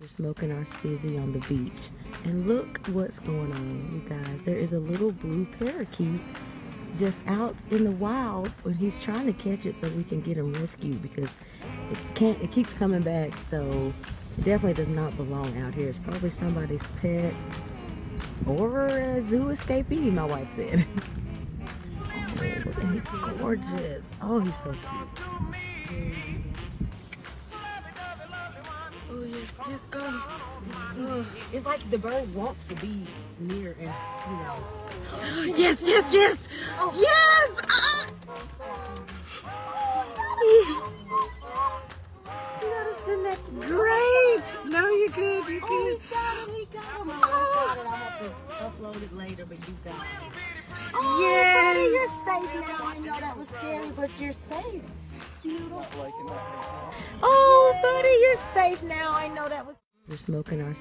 We're smoking our stizzy on the beach. And look what's going on, you guys. There is a little blue parakeet just out in the wild when he's trying to catch it so we can get him rescued, because it keeps coming back, so it definitely does not belong out here. It's probably somebody's pet or a zoo escapee, my wife said. Oh, and he's gorgeous. Oh, he's so cute. Oh, yes, yes, it's like the bird wants to be near and, you know. Yes, yes, yes! Oh. Yes! You gotta send that to me. Great! No, you're good, you're good. He got him. I have to upload it later, but you got it. Oh, yes! Buddy, you're safe now. I know that was scary, but you're safe. Beautiful. Oh, buddy, you're safe now. I know that was... We're smoking our